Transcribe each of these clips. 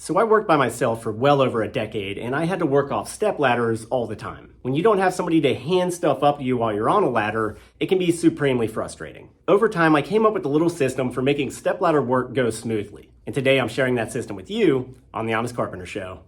So I worked by myself for well over a decade, and I had to work off step ladders all the time. When you don't have somebody to hand stuff up to you while you're on a ladder, it can be supremely frustrating. Over time, I came up with a little system for making stepladder work go smoothly. And today I'm sharing that system with you on the Honest Carpenter Show.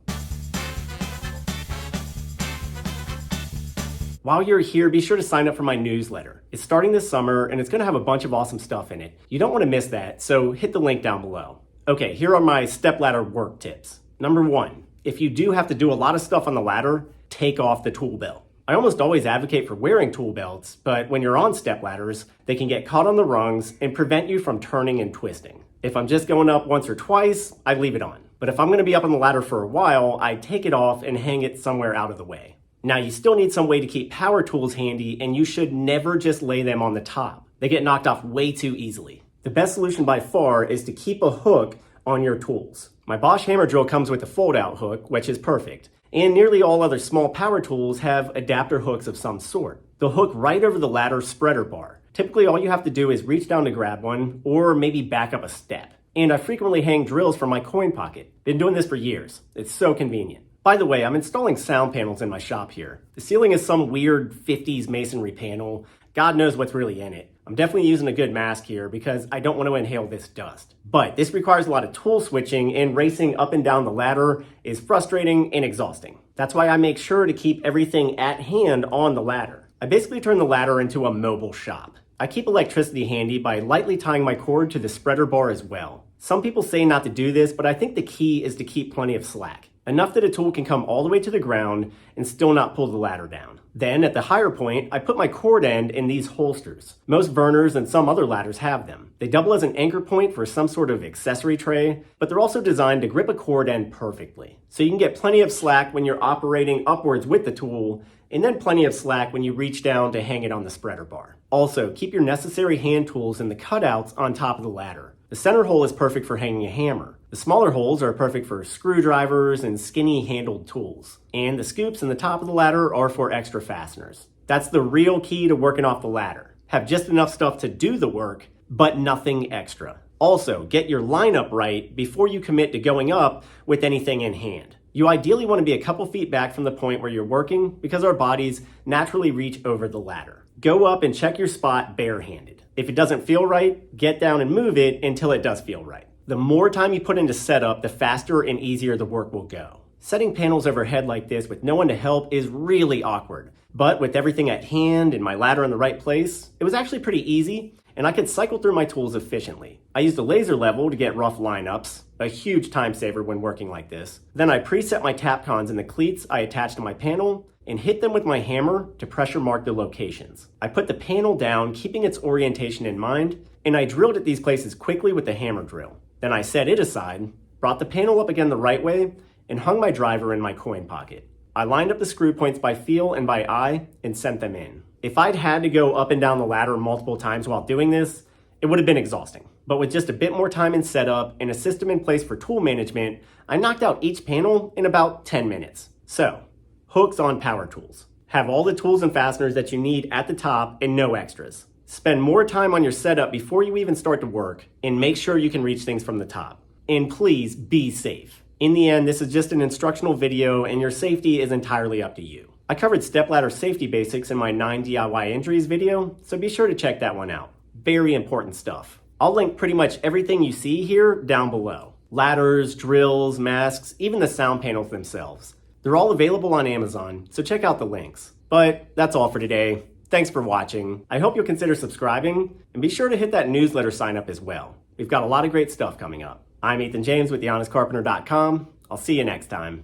While you're here, be sure to sign up for my newsletter. It's starting this summer and it's going to have a bunch of awesome stuff in it. You don't want to miss that, so hit the link down below. Okay, here are my stepladder work tips. Number 1, if you do have to do a lot of stuff on the ladder, take off the tool belt. I almost always advocate for wearing tool belts, but when you're on step ladders, they can get caught on the rungs and prevent you from turning and twisting. If I'm just going up once or twice, I leave it on. But if I'm going to be up on the ladder for a while, I take it off and hang it somewhere out of the way. Now, you still need some way to keep power tools handy, and you should never just lay them on the top. They get knocked off way too easily. The best solution by far is to keep a hook on your tools. My Bosch hammer drill comes with a fold-out hook, which is perfect. And nearly all other small power tools have adapter hooks of some sort. They'll hook right over the ladder spreader bar. Typically, all you have to do is reach down to grab one, or maybe back up a step. And I frequently hang drills from my coin pocket. Been doing this for years. It's so convenient. By the way, I'm installing sound panels in my shop here. The ceiling is some weird 50s masonry panel. God knows what's really in it. I'm definitely using a good mask here because I don't want to inhale this dust. But this requires a lot of tool switching, and racing up and down the ladder is frustrating and exhausting. That's why I make sure to keep everything at hand on the ladder. I basically turn the ladder into a mobile shop. I keep electricity handy by lightly tying my cord to the spreader bar as well. Some people say not to do this, but I think the key is to keep plenty of slack. Enough that a tool can come all the way to the ground and still not pull the ladder down. Then, at the higher point, I put my cord end in these holsters. Most Werners and some other ladders have them. They double as an anchor point for some sort of accessory tray, but they're also designed to grip a cord end perfectly. So you can get plenty of slack when you're operating upwards with the tool, and then plenty of slack when you reach down to hang it on the spreader bar. Also, keep your necessary hand tools in the cutouts on top of the ladder. The center hole is perfect for hanging a hammer. The smaller holes are perfect for screwdrivers and skinny-handled tools. And the scoops in the top of the ladder are for extra fasteners. That's the real key to working off the ladder. Have just enough stuff to do the work, but nothing extra. Also, get your lineup right before you commit to going up with anything in hand. You ideally want to be a couple feet back from the point where you're working because our bodies naturally reach over the ladder. Go up and check your spot barehanded. If it doesn't feel right, get down and move it until it does feel right. The more time you put into setup, the faster and easier the work will go. Setting panels overhead like this with no one to help is really awkward. But with everything at hand and my ladder in the right place, it was actually pretty easy, and I could cycle through my tools efficiently. I used a laser level to get rough lineups, a huge time saver when working like this. Then I preset my Tapcons in the cleats I attached to my panel and hit them with my hammer to pressure mark the locations. I put the panel down, keeping its orientation in mind, and I drilled at these places quickly with the hammer drill. Then I set it aside, brought the panel up again the right way, and hung my driver in my coin pocket. I lined up the screw points by feel and by eye and sent them in. If I'd had to go up and down the ladder multiple times while doing this, it would have been exhausting. But with just a bit more time in setup and a system in place for tool management, I knocked out each panel in about 10 minutes. So, hooks on power tools. Have all the tools and fasteners that you need at the top and no extras. Spend more time on your setup before you even start to work, and make sure you can reach things from the top. And please be safe. In the end, this is just an instructional video and your safety is entirely up to you. I covered stepladder safety basics in my 9 DIY injuries video, so be sure to check that one out. Very important stuff. I'll link pretty much everything you see here down below. Ladders, drills, masks, even the sound panels themselves. They're all available on Amazon, so check out the links. But that's all for today. Thanks for watching. I hope you'll consider subscribing, and be sure to hit that newsletter sign up as well. We've got a lot of great stuff coming up. I'm Ethan James with thehonestcarpenter.com. I'll see you next time.